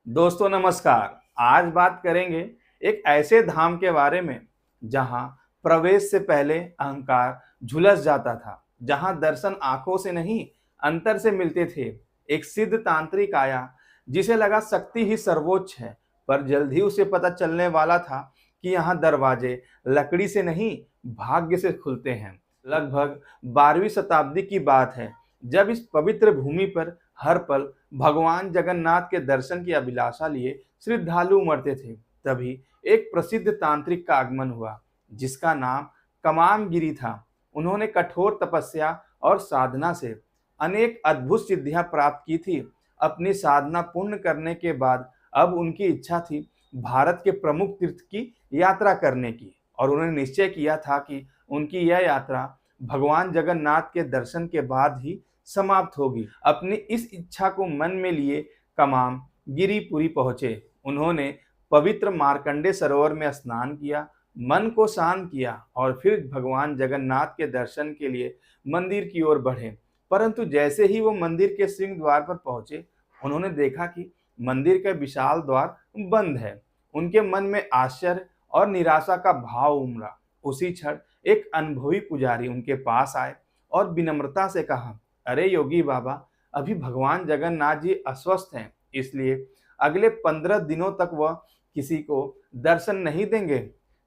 दोस्तों नमस्कार। आज बात करेंगे एक ऐसे धाम के बारे में जहां प्रवेश से पहले अहंकार झुलस जाता था, जहां दर्शन आंखों से नहीं अंतर से मिलते थे। एक सिद्ध तांत्रिक आया जिसे लगा शक्ति ही सर्वोच्च है, पर जल्द ही उसे पता चलने वाला था कि यहाँ दरवाजे लकड़ी से नहीं भाग्य से खुलते हैं। लगभग 12वीं शताब्दी की बात है, जब इस पवित्र भूमि पर हर पल भगवान जगन्नाथ के दर्शन की अभिलाषा लिए श्रद्धालु उमड़ते थे। तभी एक प्रसिद्ध तांत्रिक का आगमन हुआ जिसका नाम कमाम गिरी था। उन्होंने कठोर तपस्या और साधना से अनेक अद्भुत सिद्धियां प्राप्त की थी। अपनी साधना पूर्ण करने के बाद अब उनकी इच्छा थी भारत के प्रमुख तीर्थ की यात्रा करने की, और उन्होंने निश्चय किया था कि उनकी यह यात्रा भगवान जगन्नाथ के दर्शन के बाद ही समाप्त होगी। अपनी इस इच्छा को मन में लिए कमाम गिरिपुरी पहुंचे। उन्होंने पवित्र मार्कंडे सरोवर में स्नान किया, मन को शांत किया और फिर भगवान जगन्नाथ के दर्शन के लिए मंदिर की ओर बढ़े। परंतु जैसे ही वो मंदिर के सिंह द्वार पर पहुंचे, उन्होंने देखा कि मंदिर का विशाल द्वार बंद है। उनके मन में आश्चर्य और निराशा का भाव उमड़ा। उसी क्षण एक अनुभवी पुजारी उनके पास आए और विनम्रता से कहा, अरे योगी बाबा, अभी भगवान जगन्नाथ जी अस्वस्थ हैं, इसलिए अगले 15 दिनों तक वह किसी को दर्शन नहीं देंगे।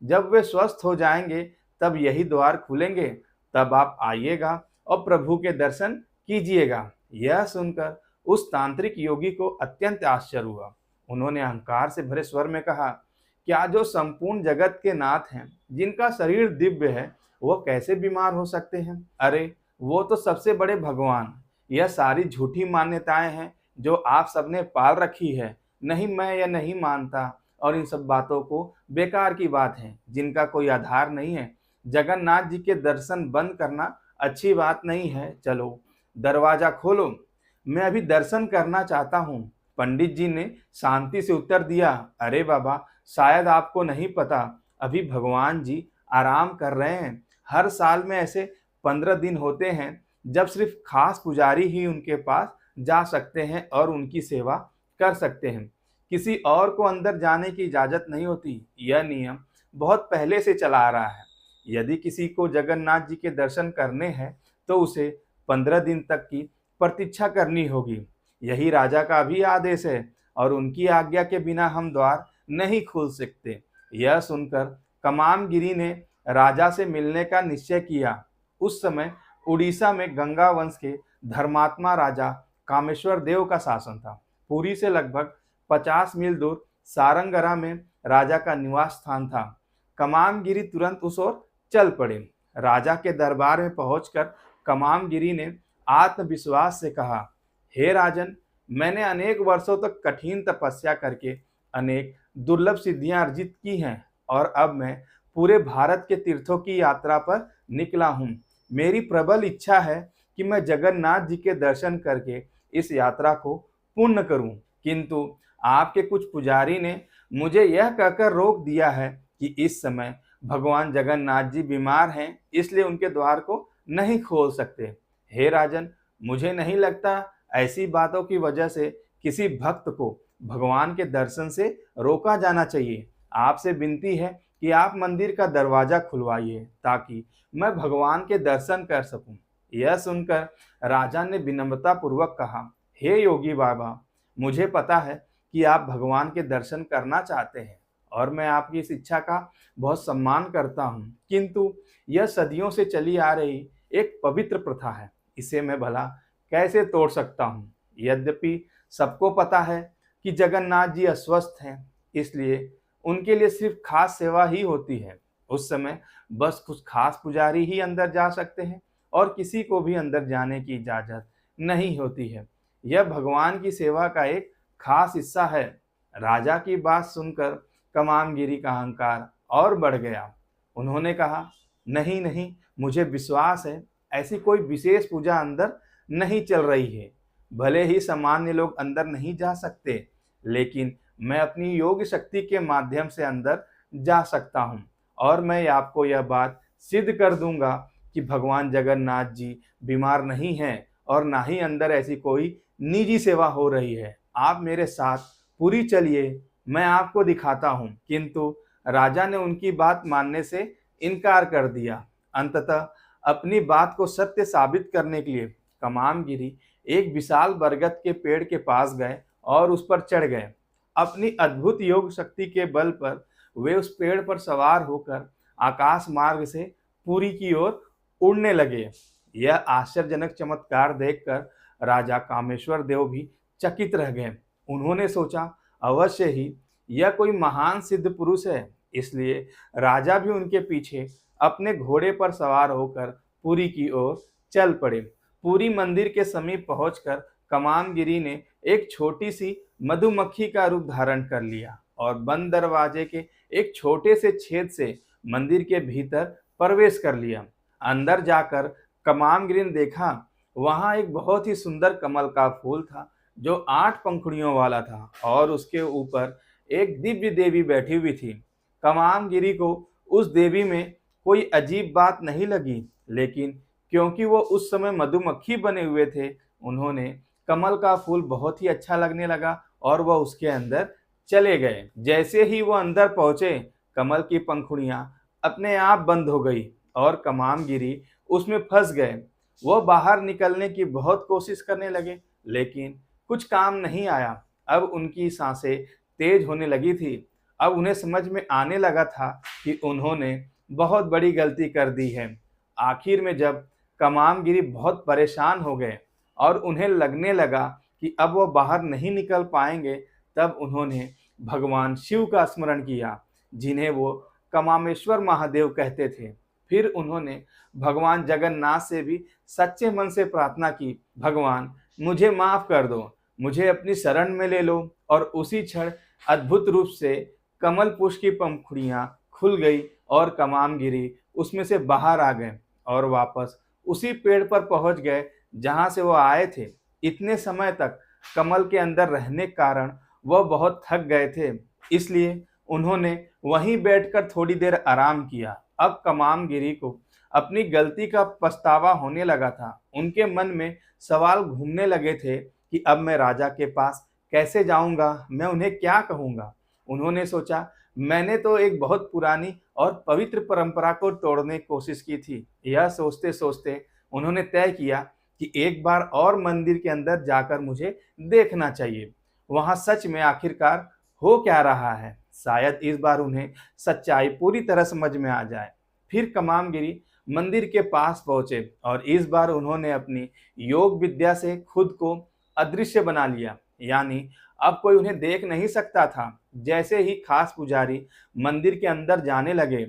जब वे स्वस्थ हो जाएंगे तब यही द्वार खुलेंगे, तब आप आइएगा और प्रभु के दर्शन कीजिएगा। यह सुनकर उस तांत्रिक योगी को अत्यंत आश्चर्य हुआ। उन्होंने अहंकार से भरे स्वर में कहा, क्या जो संपूर्ण जगत के नाथ हैं, जिनका शरीर दिव्य है, वो कैसे बीमार हो सकते हैं? अरे वो तो सबसे बड़े भगवान। यह सारी झूठी मान्यताएं हैं जो आप सबने पाल रखी है। नहीं, मैं यह नहीं मानता, और इन सब बातों को बेकार की बात है जिनका कोई आधार नहीं है। जगन्नाथ जी के दर्शन बंद करना अच्छी बात नहीं है। चलो दरवाजा खोलो, मैं अभी दर्शन करना चाहता हूँ। पंडित जी ने शांति से उत्तर दिया, अरे बाबा, शायद आपको नहीं पता, अभी भगवान जी आराम कर रहे हैं। हर साल में ऐसे 15 दिन होते हैं जब सिर्फ खास पुजारी ही उनके पास जा सकते हैं और उनकी सेवा कर सकते हैं। किसी और को अंदर जाने की इजाजत नहीं होती। यह नियम बहुत पहले से चला आ रहा है। यदि किसी को जगन्नाथ जी के दर्शन करने हैं तो उसे 15 दिन तक की प्रतीक्षा करनी होगी। यही राजा का भी आदेश है और उनकी आज्ञा के बिना हम द्वार नहीं खोल सकते। यह सुनकर कमाम गिरी ने राजा से मिलने का निश्चय किया। उस समय उड़ीसा में गंगा वंश के धर्मात्मा राजा कामेश्वर देव का शासन था। पुरी से लगभग 50 मील दूर सारंगरा में राजा का निवास स्थान था। कमामगिरी तुरंत उस ओर चल पड़े। राजा के दरबार में पहुंचकर कमामगिरी ने आत्मविश्वास से कहा, हे राजन, मैंने अनेक वर्षों तक कठिन तपस्या करके अनेक दुर्लभ सिद्धियां अर्जित की हैं, और अब मैं पूरे भारत के तीर्थों की यात्रा पर निकला हूँ। मेरी प्रबल इच्छा है कि मैं जगन्नाथ जी के दर्शन करके इस यात्रा को पूर्ण करूं, किंतु आपके कुछ पुजारी ने मुझे यह कहकर रोक दिया है कि इस समय भगवान जगन्नाथ जी बीमार हैं, इसलिए उनके द्वार को नहीं खोल सकते। हे राजन, मुझे नहीं लगता ऐसी बातों की वजह से किसी भक्त को भगवान के दर्शन से रोका जाना चाहिए। आपसे विनती है कि आप मंदिर का दरवाजा खुलवाइए ताकि मैं भगवान के दर्शन कर सकूं। यह सुनकर राजा ने विनम्रता पूर्वक कहा, हे योगी बाबा, मुझे पता है कि आप भगवान के दर्शन करना चाहते हैं और मैं आपकी इस इच्छा का बहुत सम्मान करता हूँ, किंतु यह सदियों से चली आ रही एक पवित्र प्रथा है, इसे मैं भला कैसे तोड़ सकता हूँ। यद्यपि सबको पता है कि जगन्नाथ जी अस्वस्थ हैं, इसलिए उनके लिए सिर्फ खास सेवा ही होती है। उस समय बस कुछ खास पुजारी ही अंदर जा सकते हैं और किसी को भी अंदर जाने की इजाजत नहीं होती है। यह भगवान की सेवा का एक खास हिस्सा है। राजा की बात सुनकर कमामगिरी का अहंकार और बढ़ गया। उन्होंने कहा, नहीं नहीं, मुझे विश्वास है ऐसी कोई विशेष पूजा अंदर नहीं चल रही है। भले ही सामान्य लोग अंदर नहीं जा सकते, लेकिन मैं अपनी योग शक्ति के माध्यम से अंदर जा सकता हूँ, और मैं आपको यह बात सिद्ध कर दूंगा कि भगवान जगन्नाथ जी बीमार नहीं हैं और ना ही अंदर ऐसी कोई निजी सेवा हो रही है। आप मेरे साथ पुरी चलिए, मैं आपको दिखाता हूँ। किंतु राजा ने उनकी बात मानने से इनकार कर दिया। अंततः अपनी बात को सत्य साबित करने के लिए कमामगिरी एक विशाल बरगद के पेड़ के पास गए और उस पर चढ़ गए। अपनी अद्भुत योग शक्ति के बल पर वे उस पेड़ पर सवार होकर आकाश मार्ग से पुरी की ओर उड़ने लगे। यह आश्चर्यजनक चमत्कार देखकर राजा कामेश्वर देव भी चकित रह गए। उन्होंने सोचा, अवश्य ही यह कोई महान सिद्ध पुरुष है। इसलिए राजा भी उनके पीछे अपने घोड़े पर सवार होकर पुरी की ओर चल पड़े। पुरी मंदिर के समीप पहुंचकर कमामगिरी ने एक छोटी सी मधुमक्खी का रूप धारण कर लिया और बंद दरवाजे के एक छोटे से छेद से मंदिर के भीतर प्रवेश कर लिया। अंदर जाकर कमामगिरी ने देखा, वहां एक बहुत ही सुंदर कमल का फूल था जो 8 पंखुड़ियों वाला था और उसके ऊपर एक दिव्य देवी बैठी हुई थी। कमामगिरी को उस देवी में कोई अजीब बात नहीं लगी, लेकिन क्योंकि वो उस समय मधुमक्खी बने हुए थे, उन्होंने कमल का फूल बहुत ही अच्छा लगने लगा और वह उसके अंदर चले गए। जैसे ही वो अंदर पहुंचे, कमल की पंखुड़ियां अपने आप बंद हो गई और कमामगिरी उसमें फंस गए। वह बाहर निकलने की बहुत कोशिश करने लगे, लेकिन कुछ काम नहीं आया। अब उनकी सांसें तेज होने लगी थी। अब उन्हें समझ में आने लगा था कि उन्होंने बहुत बड़ी गलती कर दी है। आखिर में जब कमामगिरी बहुत परेशान हो गए और उन्हें लगने लगा कि अब वो बाहर नहीं निकल पाएंगे, तब उन्होंने भगवान शिव का स्मरण किया, जिन्हें वो कमामेश्वर महादेव कहते थे। फिर उन्होंने भगवान जगन्नाथ से भी सच्चे मन से प्रार्थना की, भगवान मुझे माफ कर दो, मुझे अपनी शरण में ले लो। और उसी क्षण अद्भुत रूप से कमल पुष्प की पंखुड़ियां खुल गई और कमामगिरी उसमें से बाहर आ गए और वापस उसी पेड़ पर पहुंच गए जहां से वो आए थे। इतने समय तक कमल के अंदर रहने के कारण वह बहुत थक गए थे, इसलिए उन्होंने वहीं बैठकर थोड़ी देर आराम किया। अब कमामगिरी को अपनी गलती का पछतावा होने लगा था। उनके मन में सवाल घूमने लगे थे कि अब मैं राजा के पास कैसे जाऊंगा, मैं उन्हें क्या कहूंगा। उन्होंने सोचा, मैंने तो एक बहुत पुरानी और पवित्र परंपरा को तोड़ने की कोशिश की थी। यह सोचते सोचते उन्होंने तय किया कि एक बार और मंदिर के अंदर जाकर मुझे देखना चाहिए, वहां सच में आखिरकार हो क्या रहा है। शायद इस बार उन्हें सच्चाई पूरी तरह समझ में आ जाए। फिर कमामगिरी मंदिर के पास पहुंचे और इस बार उन्होंने अपनी योग विद्या से खुद को अदृश्य बना लिया, यानी अब कोई उन्हें देख नहीं सकता था। जैसे ही खास पुजारी मंदिर के अंदर जाने लगे,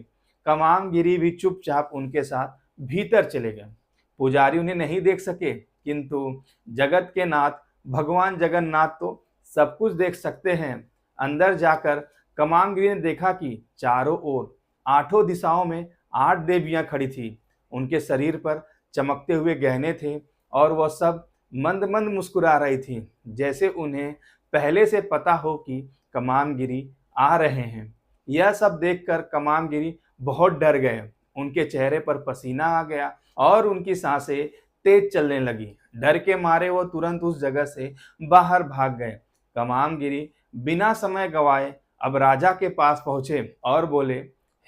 कमामगिरी भी चुपचाप उनके साथ भीतर चले गए। पुजारी उन्हें नहीं देख सके, किंतु जगत के नाथ भगवान जगन्नाथ तो सब कुछ देख सकते हैं। अंदर जाकर कमामगिरी ने देखा कि चारों ओर 8 दिशाओं में 8 देवियां खड़ी थी। उनके शरीर पर चमकते हुए गहने थे और वह सब मंद मंद मुस्कुरा रही थी, जैसे उन्हें पहले से पता हो कि कमामगिरी आ रहे हैं। यह सब देखकर कमामगिरी बहुत डर गए। उनके चेहरे पर पसीना आ गया और उनकी सांसें तेज चलने लगी। डर के मारे वो तुरंत उस जगह से बाहर भाग गए। कमामगिरी बिना समय गवाए अब राजा के पास पहुंचे और बोले,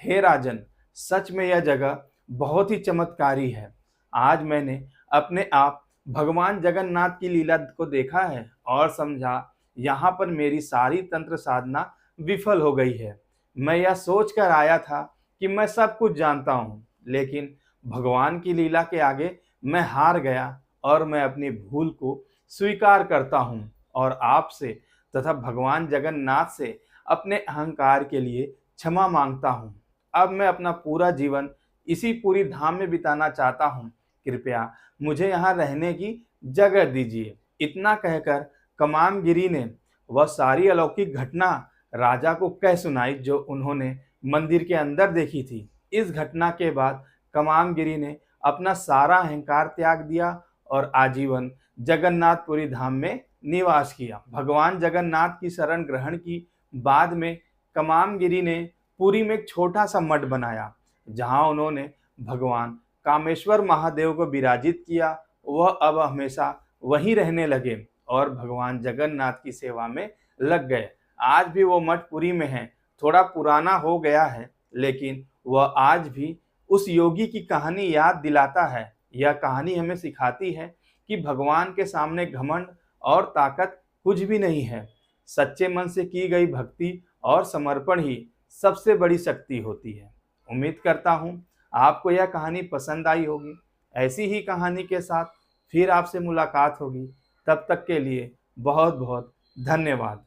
हे राजन, सच में यह जगह बहुत ही चमत्कारी है। आज मैंने अपने आप भगवान जगन्नाथ की लीला को देखा है और समझा यहाँ पर मेरी सारी तंत्र साधना विफल हो गई है। मैं यह सोचकर आया था कि मैं सब कुछ जानता हूँ, लेकिन भगवान की लीला के आगे मैं हार गया और मैं अपनी भूल को स्वीकार करता हूँ और आपसे तथा भगवान जगन्नाथ से अपने अहंकार के लिए क्षमा मांगता हूँ। अब मैं अपना पूरा जीवन इसी पूरी धाम में बिताना चाहता हूँ। कृपया मुझे यहाँ रहने की जगह दीजिए। इतना कहकर कमामगिरी ने वह सारी अलौकिक घटना राजा को कह सुनाई जो उन्होंने मंदिर के अंदर देखी थी। इस घटना के बाद कमामगिरी ने अपना सारा अहंकार त्याग दिया और आजीवन जगन्नाथपुरी धाम में निवास किया। भगवान जगन्नाथ की शरण ग्रहण की बाद में कमामगिरी ने पुरी में एक छोटा सा मठ बनाया, जहां उन्होंने भगवान कामेश्वर महादेव को विराजित किया। वह अब हमेशा वहीं रहने लगे और भगवान जगन्नाथ की सेवा में लग गए। आज भी वो मठ पुरी में है। थोड़ा पुराना हो गया है, लेकिन वह आज भी उस योगी की कहानी याद दिलाता है। यह कहानी हमें सिखाती है कि भगवान के सामने घमंड और ताकत कुछ भी नहीं है। सच्चे मन से की गई भक्ति और समर्पण ही सबसे बड़ी शक्ति होती है। उम्मीद करता हूँ आपको यह कहानी पसंद आई होगी। ऐसी ही कहानी के साथ फिर आपसे मुलाकात होगी। तब तक के लिए बहुत बहुत धन्यवाद।